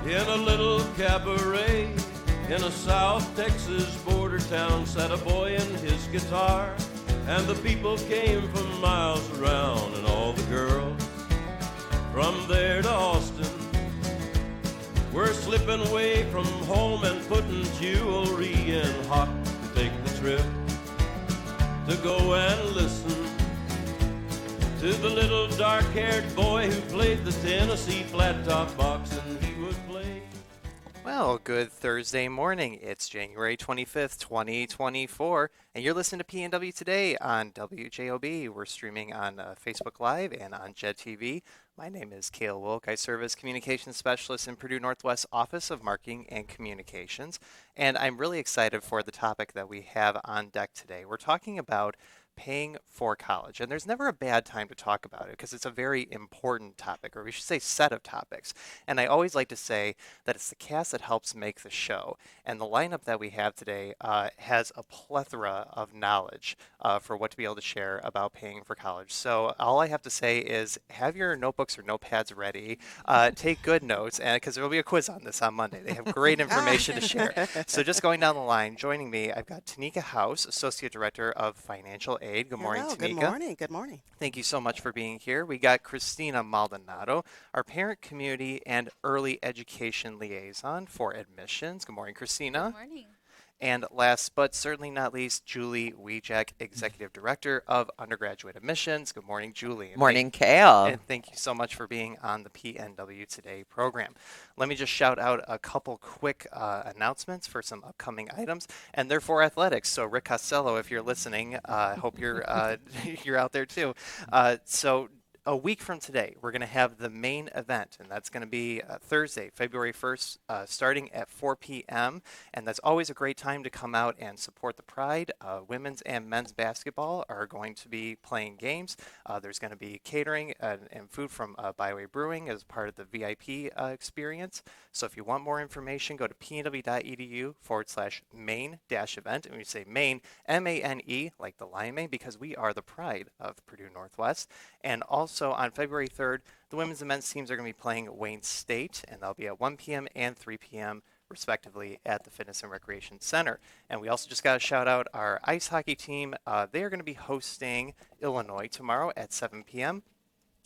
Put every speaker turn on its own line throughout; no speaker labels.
In a little cabaret in a South Texas border town sat a boy and his guitar, and the people came from miles around, and all the girls from there to Austin were slipping away from home and putting jewelry in hot to take the trip to go and listen to the little dark-haired boy who played the Tennessee flat-top box, and he would play.
Well, good Thursday morning. It's January 25th, 2024, and you're listening to PNW Today on WJOB. We're streaming on Facebook Live and on JED TV. My name is Cale Wilk. I serve as Communications Specialist in Purdue Northwest Office of Marketing and Communications, and I'm really excited for the topic that we have on deck today. We're talking about paying for college. And there's never a bad time to talk about it because it's a very important topic, or we should say set of topics. And I always like to say that it's the cast that helps make the show. And the lineup that we have today has a plethora of knowledge for what to be able to share about paying for college. So all I have to say is have your notebooks or notepads ready. Take good notes, and because there will be a quiz on this on Monday. They have great information to share. So just going down the line, joining me, I've got Tanika House, Associate Director of Financial Aid. Good morning, Tanika.
Good morning. Good morning.
Thank you so much for being here. We got Christina Maldonado, our Parent, Community, and Early Education Liaison for Admissions. Good morning, Christina.
Good morning.
And last but certainly not least, Julie Wiejek, Executive Director of Undergraduate Admissions. Good morning, Julie.
Morning, Cale.
And thank you so much for being on the PNW Today program. Let me just shout out a couple quick announcements for some upcoming items, and they're for athletics. So Rick Costello, if you're listening, I hope you're you're out there too. So a week from today, we're going to have the main event, and that's going to be Thursday, February 1st, starting at 4 p.m., and that's always a great time to come out and support the Pride. Women's and men's basketball are going to be playing games. There's going to be catering and food from Byway Brewing as part of the VIP experience. So if you want more information, go to pnw.edu/main-event, and we say Maine, M-A-N-E, like the lion mane, because we are the Pride of Purdue Northwest. And also on February 3rd, the women's and men's teams are going to be playing Wayne State, and they'll be at 1 p.m. and 3 p.m. respectively at the Fitness and Recreation Center. And we also just got to shout out our ice hockey team. They are going to be hosting Illinois tomorrow at 7 p.m.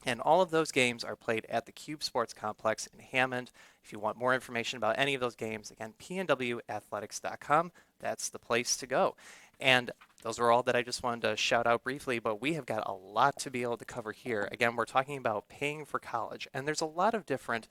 And all of those games are played at the Cube Sports Complex in Hammond. If you want more information about any of those games, again, pnwathletics.com. That's the place to go. And those are all that I just wanted to shout out briefly, but we have got a lot to be able to cover here. Again, we're talking about paying for college, and there's a lot of different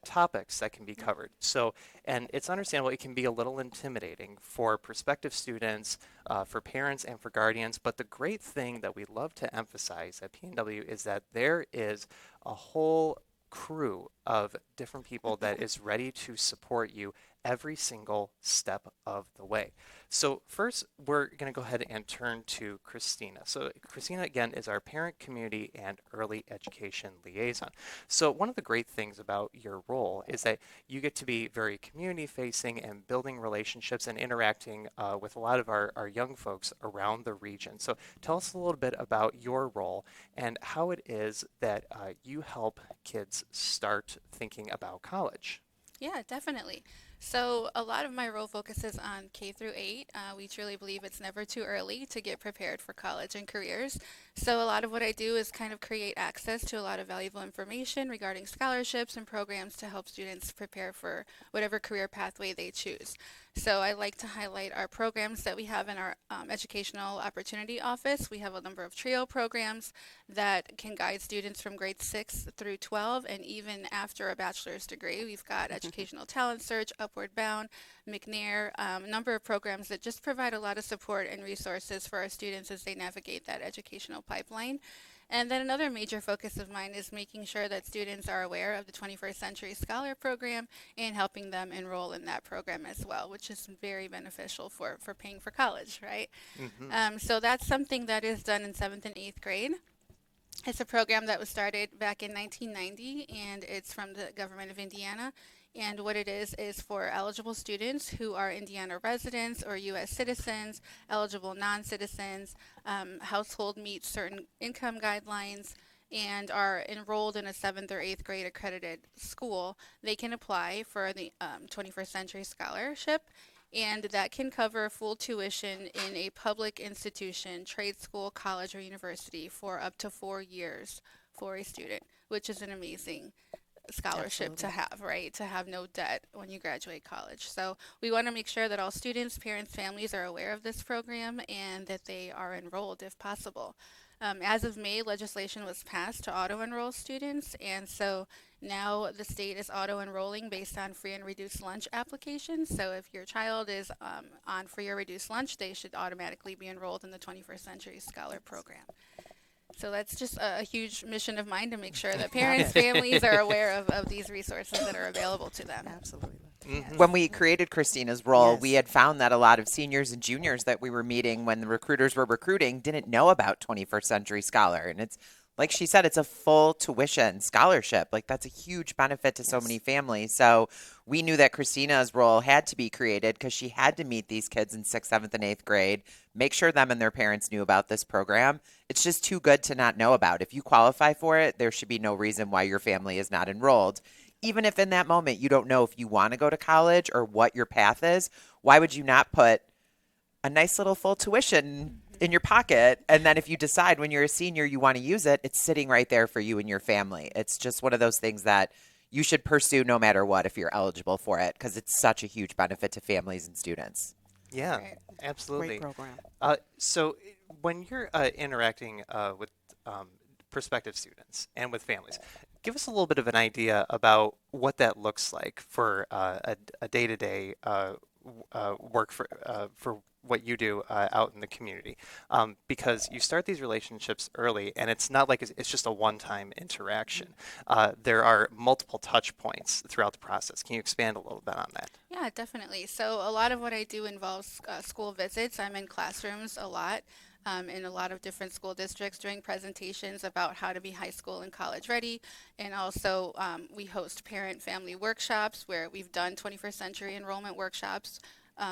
topics that can be covered. So, and it's understandable it can be a little intimidating for prospective students, for parents, and for guardians, but the great thing that we love to emphasize at PNW is that there is a whole crew of different people that is ready to support you every single step of the way. So first, we're going to go ahead and turn to Christina. So Christina, again, is our Parent, Community, and Early Education Liaison. So one of the great things about your role is that you get to be very community-facing and building relationships and interacting with a lot of our young folks around the region. So tell us a little bit about your role and how it is that you help kids start thinking about college.
Yeah, definitely. So a lot of my role focuses on K through 8. We truly believe it's never too early to get prepared for college and careers. So a lot of what I do is kind of create access to a lot of valuable information regarding scholarships and programs to help students prepare for whatever career pathway they choose. So I like to highlight our programs that we have in our Educational Opportunity Office. We have a number of TRIO programs that can guide students from grade 6 through 12 and even after a bachelor's degree. We've got Educational Talent Search, Upward Bound, McNair, a number of programs that just provide a lot of support and resources for our students as they navigate that educational pipeline. And then another major focus of mine is making sure that students are aware of the 21st Century Scholar Program and helping them enroll in that program as well, which is very beneficial for paying for college, right?
Mm-hmm.
So that's something that is done in 7th and 8th grade. It's a program that was started back in 1990, and it's from the government of Indiana. And what it is for eligible students who are Indiana residents or U.S. citizens, eligible non-citizens, household meets certain income guidelines, and are enrolled in a 7th or 8th grade accredited school, they can apply for the 21st Century Scholarship, and that can cover full tuition in a public institution, trade school, college, or university for up to 4 years for a student, which is an amazing scholarship to
Absolutely.
have, right? To have no debt when you graduate college. So we want to make sure that all students, parents, families are aware of this program and that they are enrolled if possible. As of May, legislation was passed to auto-enroll students, and so now the state is auto-enrolling based on free and reduced lunch applications. So if your child is on free or reduced lunch, they should automatically be enrolled in the 21st Century Scholar Program. So that's just a huge mission of mine to make sure that parents, families are aware of these resources that are available to them.
Absolutely.
Mhm.
When we created Christina's role, we
Yes.
had found that a lot of seniors and juniors that we were meeting when the recruiters were recruiting didn't know about 21st Century Scholar. And it's like she said, it's a full tuition scholarship. Like that's a huge benefit to so many families. So we knew that Christina's role had to be created because she had to meet these kids in 6th, 7th, and 8th grade, make sure them and their parents knew about this program. It's just too good to not know about. If you qualify for it, there should be no reason why your family is not enrolled. Even if in that moment you don't know if you want to go to college or what your path is, why would you not put a nice little full tuition in your pocket? And then if you decide when you're a senior you want to use it, it's sitting right there for you and your family. It's just one of those things that you should pursue no matter what if you're eligible for it, because it's such a huge benefit to families and students.
Yeah,
Right.
absolutely.
Great program.
So when you're interacting with prospective students and with families, give us a little bit of an idea about what that looks like for a day-to-day work for what you do out in the community, because you start these relationships early, and it's not like it's just a one-time interaction. There are multiple touch points throughout the process. Can you expand a little bit on that?
Yeah, definitely. So a lot of what I do involves school visits. I'm in classrooms a lot in a lot of different school districts doing presentations about how to be high school and college ready. And also we host parent-family workshops where we've done 21st century enrollment workshops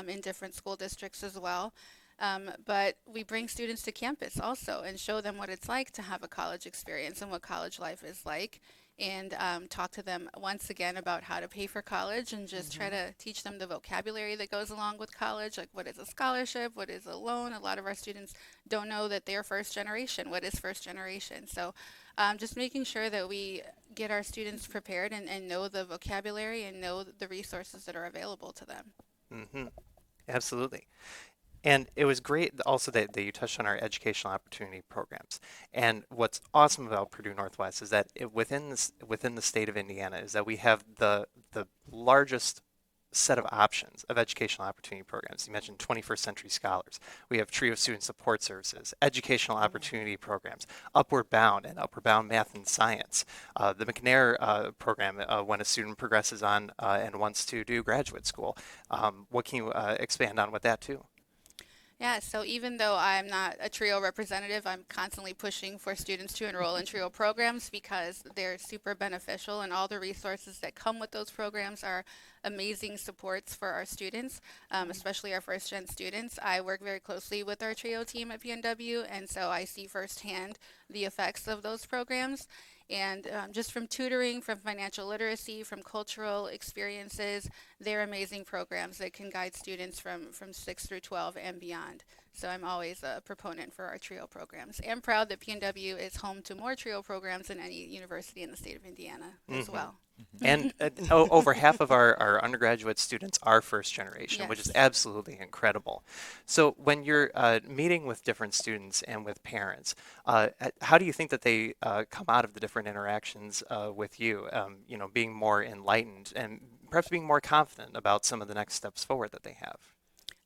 in different school districts as well. But we bring students to campus also and show them what it's like to have a college experience and what college life is like, and talk to them once again about how to pay for college and just try to teach them the vocabulary that goes along with college, like what is a scholarship, what is a loan. A lot of our students don't know that they're first generation. What is first generation? So just making sure that we get our students prepared and know the vocabulary and know the resources that are available to them.
Hmm. Absolutely. And it was great also that you touched on our educational opportunity programs. And what's awesome about Purdue Northwest is that within the state of Indiana is that we have the largest set of options of educational opportunity programs. You mentioned 21st Century Scholars. We have TRIO Student Support Services, educational opportunity programs, Upward Bound and Upward Bound Math and Science, the McNair program when a student progresses on and wants to do graduate school. What can you expand on with that too?
Yeah, so even though I'm not a TRIO representative, I'm constantly pushing for students to enroll in TRIO programs because they're super beneficial, and all the resources that come with those programs are amazing supports for our students, especially our first-gen students. I work very closely with our TRIO team at PNW, and so I see firsthand the effects of those programs. And just from tutoring, from financial literacy, from cultural experiences, they're amazing programs that can guide students from 6 through 12 and beyond. So I'm always a proponent for our TRIO programs. I'm proud that PNW is home to more TRIO programs than any university in the state of Indiana as well.
And over half of our undergraduate students are first generation, which is
Yes.
absolutely incredible. So when you're meeting with different students and with parents, how do you think that they come out of the different interactions with you, being more enlightened and perhaps being more confident about some of the next steps forward that they have?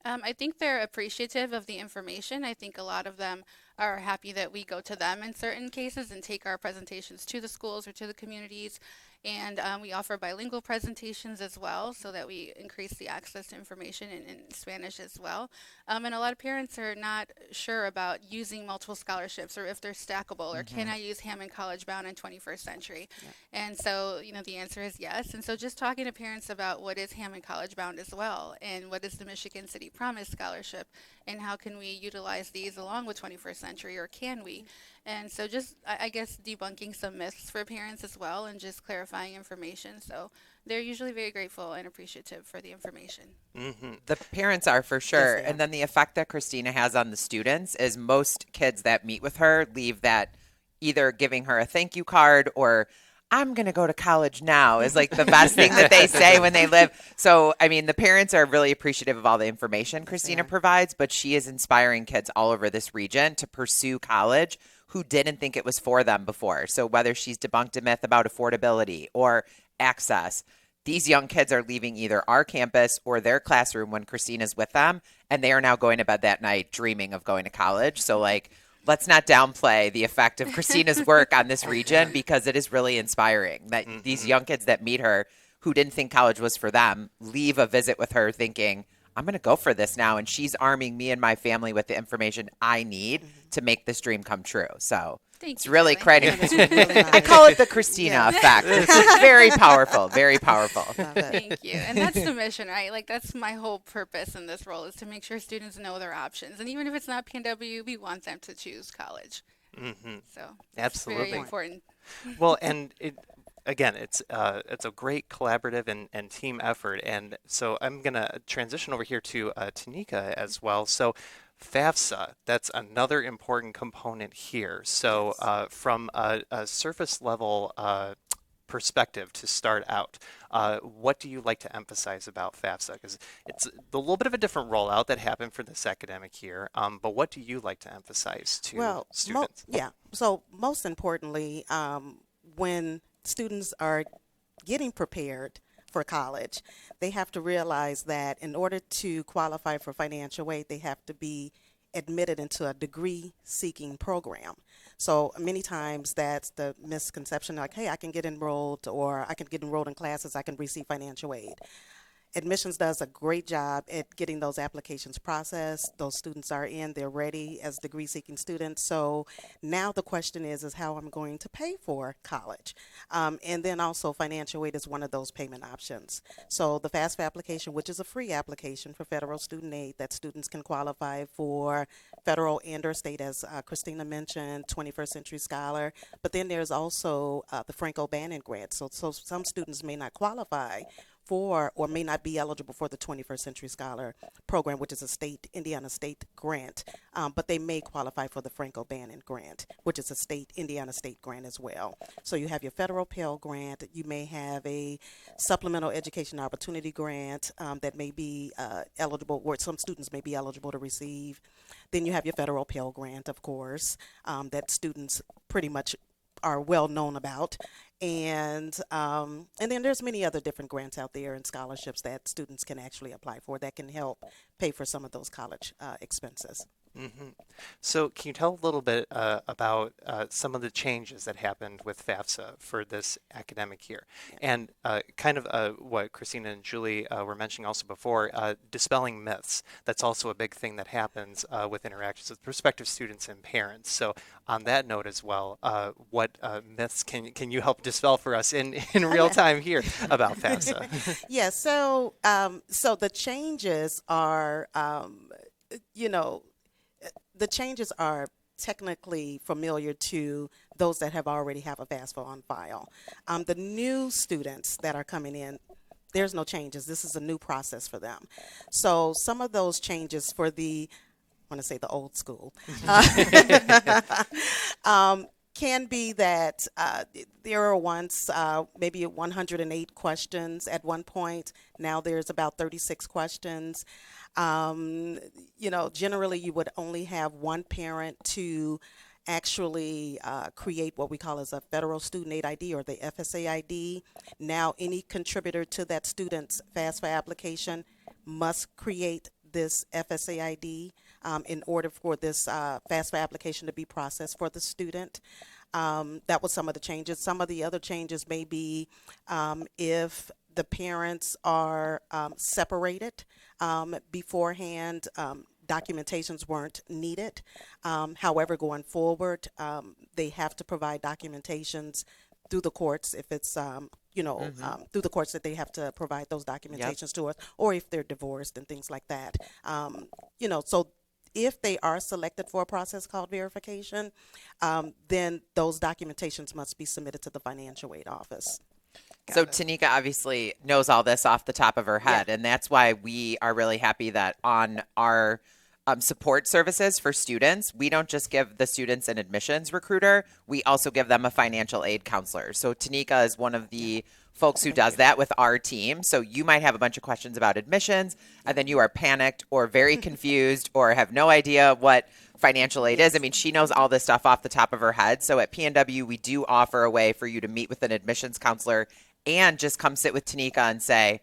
I think they're appreciative of the information. I think a lot of them are happy that we go to them in certain cases and take our presentations to the schools or to the communities. And we offer bilingual presentations as well so that we increase the access to information in Spanish as well. And a lot of parents are not sure about using multiple scholarships or if they're stackable or can I use Hammond College Bound in 21st Century? And so, the answer is yes. And so just talking to parents about what is Hammond College Bound as well and what is the Michigan City Promise Scholarship and how can we utilize these along with 21st Century, or can we? And so just, I guess, debunking some myths for parents as well and just clarifying information. So they're usually very grateful and appreciative for the information.
Mm-hmm.
The parents are for sure.
they are.
And then the effect that Christina has on the students is most kids that meet with her leave that either giving her a thank you card or I'm going to go to college now is like the best thing that they say when they live. So, I mean, the parents are really appreciative of all the information Christina provides, but she is inspiring kids all over this region to pursue college who didn't think it was for them before. So whether she's debunked a myth about affordability or access, these young kids are leaving either our campus or their classroom when Christina's with them, and they are now going to bed that night dreaming of going to college. So, like, let's not downplay the effect of Christina's work on this region because it is really inspiring that these young kids that meet her who didn't think college was for them leave a visit with her thinking, I'm going to go for this now. And she's arming me and my family with the information I need to make this dream come true. So
Thank
it's
you,
really
Julie.
credit.
That is really
I
nice.
call it the Christina effect. It's very powerful, very powerful.
Love it.
Thank you. And that's the mission, right? Like, that's my whole purpose in this role is to make sure students know their options. And even if it's not PNW, we want them to choose college.
Mm-hmm.
So it's
Absolutely.
very important.
Well, and again, it's a great collaborative and team effort. And so I'm going to transition over here to Tanika as well. So FAFSA, that's another important component here. So from a surface level perspective to start out, what do you like to emphasize about FAFSA? Because it's a little bit of a different rollout that happened for this academic year, but what do you like to emphasize to
Well,
students?
So most importantly, when students are getting prepared for college, they have to realize that in order to qualify for financial aid, they have to be admitted into a degree seeking program. So many times that's the misconception, like, hey, I can get enrolled or I can get enrolled in classes, I can receive financial aid. Admissions does a great job at getting those applications processed. Those students are in, they're ready as degree seeking students. So now the question is how I'm going to pay for college. And then also financial aid is one of those payment options. So the FAFSA application, which is a free application for federal student aid that students can qualify for federal and or state, as Christina mentioned, 21st Century Scholar. But then there's also the Frank O'Bannon grant. So some students may not qualify for or may not be eligible for the 21st Century Scholar program, which is a Indiana state grant, but they may qualify for the Frank O'Bannon grant, which is a Indiana state grant as well. So you have your federal Pell Grant, you may have a supplemental education opportunity grant that may be eligible, or some students may be eligible to receive. Then you have your federal Pell Grant, of course, that students pretty much are well known about, and then there's many other different grants out there and scholarships that students can actually apply for that can help pay for some of those college expenses.
Mm-hmm. So can you tell a little bit about some of the changes that happened with FAFSA for this academic year? And kind of what Christina and Julie were mentioning also before, dispelling myths. That's also a big thing that happens with interactions with prospective students and parents. So on that note as well, what myths can you help dispel for us in real time here about FAFSA?
Yeah, so the changes are, the changes are technically familiar to those that have already have a FAFSA on file. The new students that are coming in, there's no changes. This is a new process for them. So some of those changes for I want to say the old school, can be that there are once maybe 108 questions at one point. Now there's about 36 questions. Generally you would only have one parent to actually create what we call as a federal student aid ID or the FSA ID. Now any contributor to that student's FAFSA application must create this FSA ID in order for this FAFSA application to be processed for the student. That was some of the changes. Some of the other changes may be if the parents are separated beforehand, documentations weren't needed. However, going forward, they have to provide documentations through the courts if it's through the courts that they have to provide those documentations to us, or if they're divorced and things like that. So if they are selected for a process called verification, then those documentations must be submitted to the financial aid office.
So Tanika obviously knows all this off the top of her head, and that's why we are really happy that on our support services for students, we don't just give the students an admissions recruiter, we also give them a financial aid counselor. So Tanika is one of the folks who does that with our team. So you might have a bunch of questions about admissions, and then you are panicked or very confused or have no idea what financial aid is. I mean, she knows all this stuff off the top of her head. So at PNW, we do offer a way for you to meet with an admissions counselor and just come sit with Tanika and say,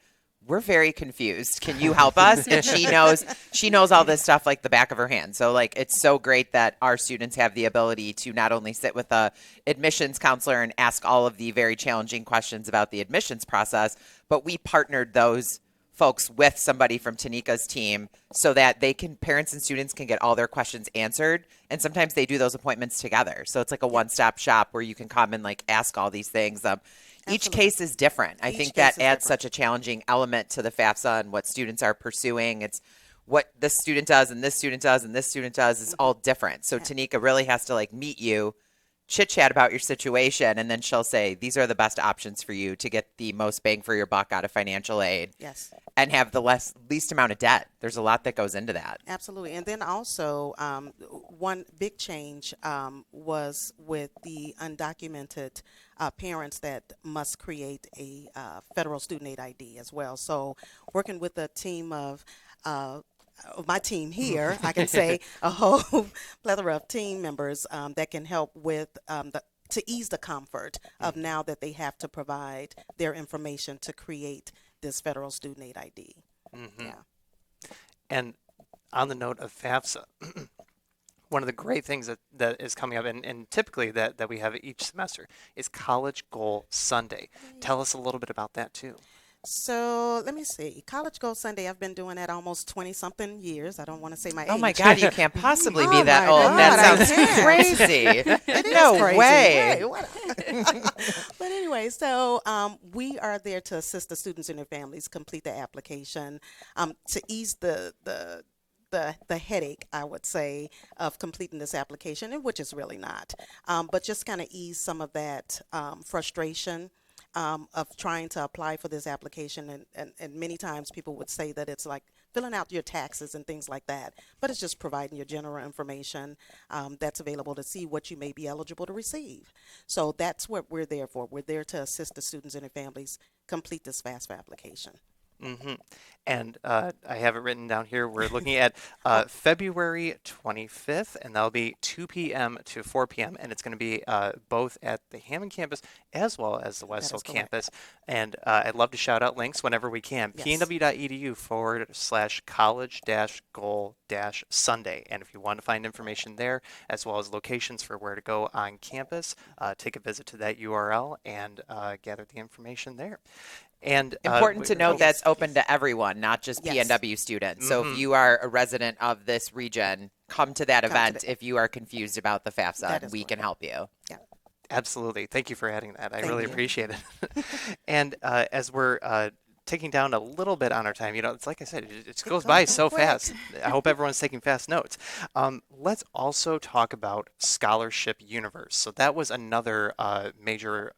we're very confused. Can you help us? And she knows all this stuff like the back of her hand. So like, it's so great that our students have the ability to not only sit with a admissions counselor and ask all of the very challenging questions about the admissions process, but we partnered those folks with somebody from Tanika's team so that parents and students can get all their questions answered. And sometimes they do those appointments together. So it's like a one-stop shop where you can come and like ask all these things. Each case is different. I think that adds such a challenging element to the FAFSA and what students are pursuing. It's what this student does and this student does and this student does is all different. So Tanika really has to like meet you, chit chat about your situation, and then she'll say, these are the best options for you to get the most bang for your buck out of financial aid.
Yes.
And have the least amount of debt. There's a lot that goes into that.
Absolutely. And then also one big change was with the undocumented parents that must create a federal student aid ID as well. So working with a team of my team here, I can say a whole plethora of team members that can help with to ease the comfort of now that they have to provide their information to create this federal student aid ID.
Mm-hmm.
Yeah.
And on the note of FAFSA, one of the great things that is coming up, and typically that we have each semester, is College Goal Sunday. Tell us a little bit about that too.
So let me see. College Goal Sunday, I've been doing that almost 20-something years. I don't want to say my age.
Oh my God, you can't possibly be
Oh
that
my
old.
God,
That
I
sounds
can't.
crazy.
It is
No
crazy.
way.
But anyway, so we are there to assist the students and their families complete the application to ease the headache, I would say, of completing this application, and which is really not, but just kind of ease some of that frustration of trying to apply for this application. And many times people would say that it's like filling out your taxes and things like that, but it's just providing your general information that's available to see what you may be eligible to receive. So that's what we're there for. We're there to assist the students and their families complete this FAFSA application.
Mm-hmm. And I have it written down here. We're looking at February 25th, and that'll be 2 p.m. to 4 p.m. And it's going to be both at the Hammond campus as well as the West Hill campus. And I'd love to shout out links whenever we can.
Yes.
pnw.edu/college-goal-sunday. And if you want to find information there, as well as locations for where to go on campus, take a visit to that URL and gather the information there. And
important to note that's open to everyone, not just
Yes.
PNW students. So if you are a resident of this region, come to that event if you are confused about the FAFSA,
That
and
is
we can help you.
Yeah.
Absolutely. Thank you for adding that. I
Thank
really
you.
appreciate it. And as we're taking down a little bit on our time, it's like I said, it just goes by so fast. I hope everyone's taking fast notes. Let's also talk about Scholarship Universe. So that was another major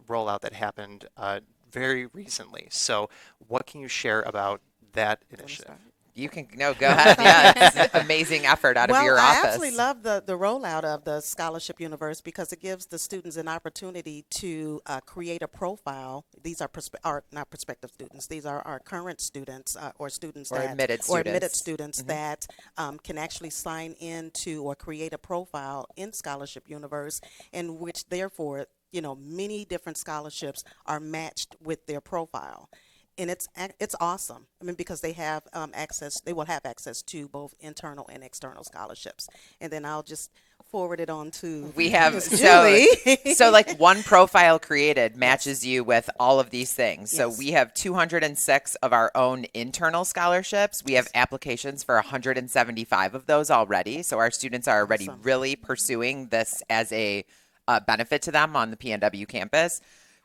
rollout that happened very recently. So what can you share about that initiative?
You can go ahead. Yeah, it's an amazing effort out of your office.
I actually love the rollout of the Scholarship Universe because it gives the students an opportunity to create a profile. These are not prospective students. These are our current students or students
Or
that
admitted students.
that can actually sign into or create a profile in Scholarship Universe, in which therefore many different scholarships are matched with their profile. And it's awesome. I mean, because they have access. They will have access to both internal and external scholarships. And then I'll just forward it on to
We have
Ms. Julie.
so like one profile created matches you with all of these things. So
Yes.
we have 206 of our own internal scholarships. We have applications for 175 of those already. So our students are already
Awesome.
really pursuing this as a benefit to them on the PNW campus.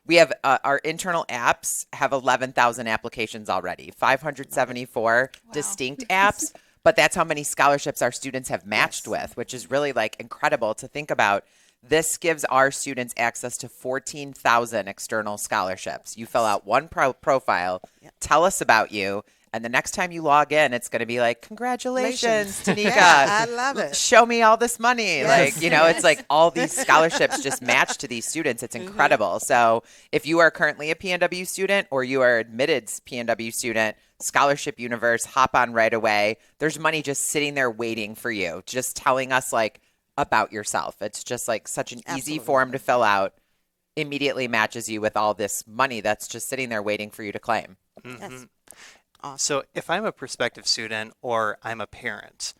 We have our internal apps have 11,000 applications already, 574 distinct apps. But that's how many scholarships our students have matched with, which is really like incredible to think about. This gives our students access to 14,000 external scholarships. You fill out one profile, tell us about you, and the next time you log in, it's going to be like, congratulations, Tanika.
Yeah, I love it.
Show me all this money.
Yes.
Like, you know, it's like all these scholarships just match to these students. It's incredible. So if you are currently a PNW student or you are admitted PNW student, Scholarship Universe, hop on right away. There's money just sitting there waiting for you, just telling us like about yourself. It's just like such an easy form to fill out. Immediately matches you with all this money that's just sitting there waiting for you to claim.
Yes. Awesome.
So if I'm a prospective student or I'm a parent,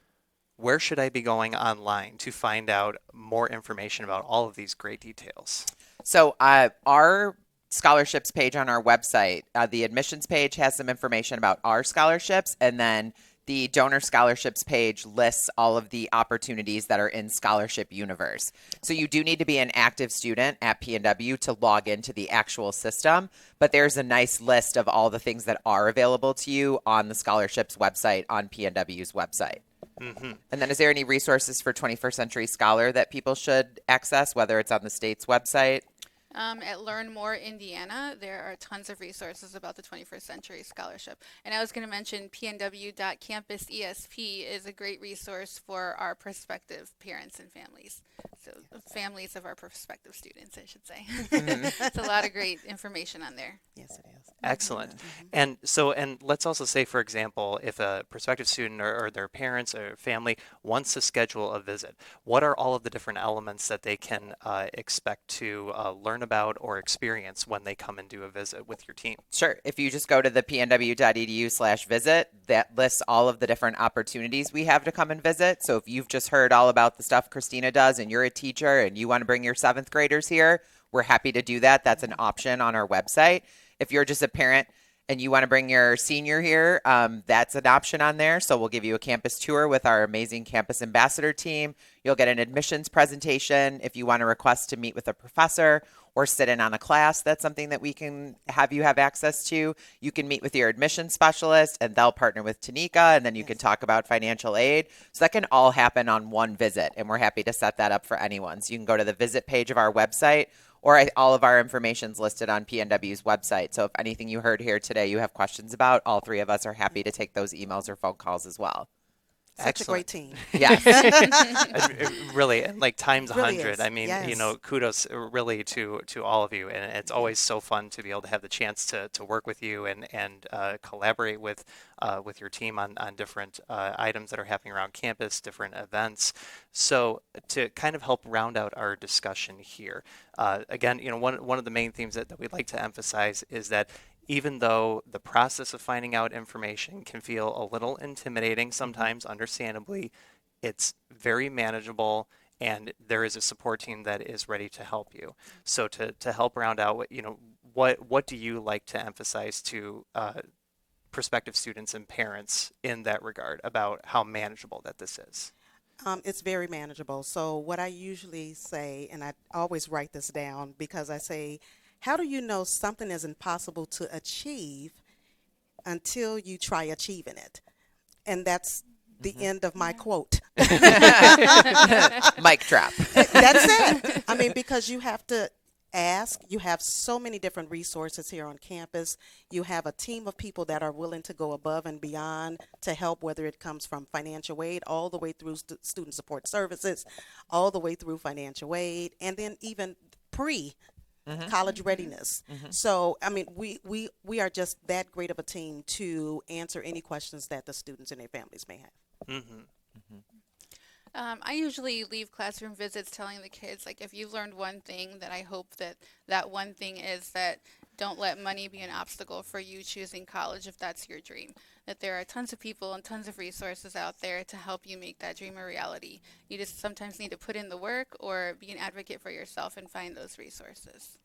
where should I be going online to find out more information about all of these great details?
So our scholarships page on our website, the admissions page has some information about our scholarships, and then the donor scholarships page lists all of the opportunities that are in Scholarship Universe. So you do need to be an active student at PNW to log into the actual system, but there's a nice list of all the things that are available to you on the scholarships website on PNW's website. And then is there any resources for 21st Century Scholar that people should access, whether it's on the state's website?
At Learn More Indiana, there are tons of resources about the 21st Century Scholarship. And I was going to mention PNW.campusesp is a great resource for our prospective parents and families. So families of our prospective students, I should say. It's a lot of great information on there.
Yes, it is.
Excellent. And so, and let's also say, for example, if a prospective student or their parents or family wants to schedule a visit, what are all of the different elements that they can expect to learn about or experience when they come and do a visit with your team?
Sure. If you just go to the pnw.edu/visit, that lists all of the different opportunities we have to come and visit. So if you've just heard all about the stuff Christina does and you're a teacher and you want to bring your 7th graders here, we're happy to do that. That's an option on our website. If you're just a parent and you want to bring your senior here, that's an option on there. So we'll give you a campus tour with our amazing campus ambassador team. You'll get an admissions presentation. If you want to request to meet with a professor or sit in on a class, that's something that we can have you have access to. You can meet with your admissions specialist and they'll partner with Tanika, and then you can talk about financial aid. So that can all happen on one visit, and we're happy to set that up for anyone. So you can go to the visit page of our website, or all of our information is listed on PNW's website. So if anything you heard here today you have questions about, all 3 of us are happy to take those emails or phone calls as well.
Such
Excellent.
a great team.
Yes.
Really, and like times
It really
100.
is.
I mean, you
Yes.
know, kudos really to all of you, and it's always so fun to be able to have the chance to work with you and collaborate with your team on different items that are happening around campus, different events. So to kind of help round out our discussion here, again, you know, one of the main themes that we'd like to emphasize is that even though the process of finding out information can feel a little intimidating sometimes, understandably, it's very manageable, and there is a support team that is ready to help you. So to help round out, you know, what do you like to emphasize to prospective students and parents in that regard about how manageable that this is?
It's very manageable. So what I usually say, and I always write this down because I say, how do you know something is impossible to achieve until you try achieving it? And that's the end of my quote.
Mic drop.
That's it. I mean, because you have to ask. You have so many different resources here on campus. You have a team of people that are willing to go above and beyond to help, whether it comes from financial aid all the way through student support services, all the way through financial aid, and then even college readiness. So, I mean, we are just that great of a team to answer any questions that the students and their families may have.
I usually leave classroom visits telling the kids, like, if you've learned one thing, then I hope that that one thing is that don't let money be an obstacle for you choosing college if that's your dream. That there are tons of people and tons of resources out there to help you make that dream a reality. You just sometimes need to put in the work or be an advocate for yourself and find those resources.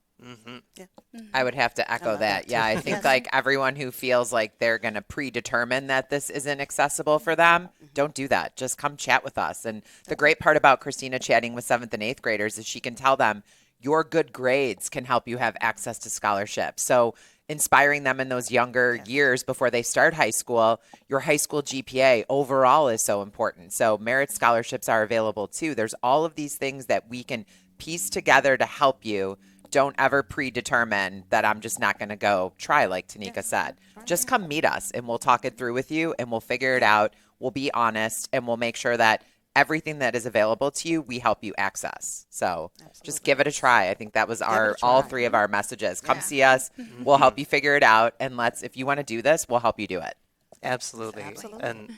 I would have to echo that. Yeah, I think like everyone who feels like they're going to predetermine that this isn't accessible for them, don't do that. Just come chat with us. And the great part about Christina chatting with 7th and 8th graders is she can tell them, your good grades can help you have access to scholarships. So inspiring them in those younger years before they start high school, your high school GPA overall is so important. So merit scholarships are available too. There's all of these things that we can piece together to help you. Don't ever predetermine that I'm just not going to go try, like Tanika said. Just come meet us and we'll talk it through with you and we'll figure it out. We'll be honest and we'll make sure that everything that is available to you, we help you access. So just give it a try. I think that was all three of our messages. Come see us. We'll help you figure it out. And if you want to do this, we'll help you do it.
Absolutely. And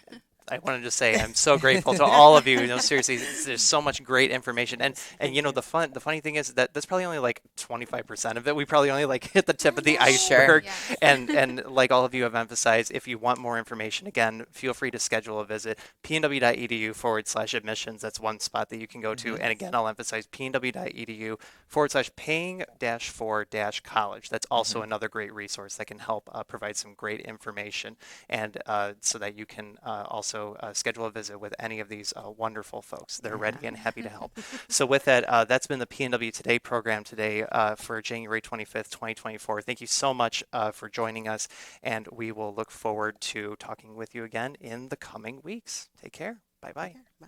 I wanted to say I'm so grateful to all of you. Seriously, there's so much great information, and the funny thing is that that's probably only like 25% of it. We probably only hit the tip of the iceberg.
Yes.
And like all of you have emphasized, if you want more information, again, feel free to schedule a visit. pnw.edu/admissions. That's one spot that you can go to. And again, I'll emphasize pnw.edu/paying-for-college. That's also another great resource that can help provide some great information, and so that you can also schedule a visit with any of these wonderful folks. They're ready and happy to help. So with that, that's been the PNW Today program today for January 25th, 2024. Thank you so much for joining us, and we will look forward to talking with you again in the coming weeks. Take care. Bye-bye.
Bye.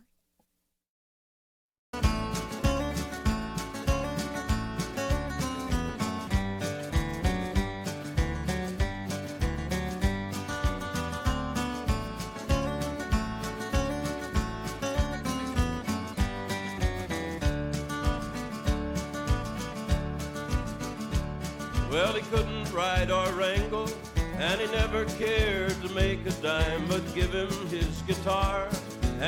Well, he couldn't ride or wrangle, and he never cared to make a dime, but give him his guitar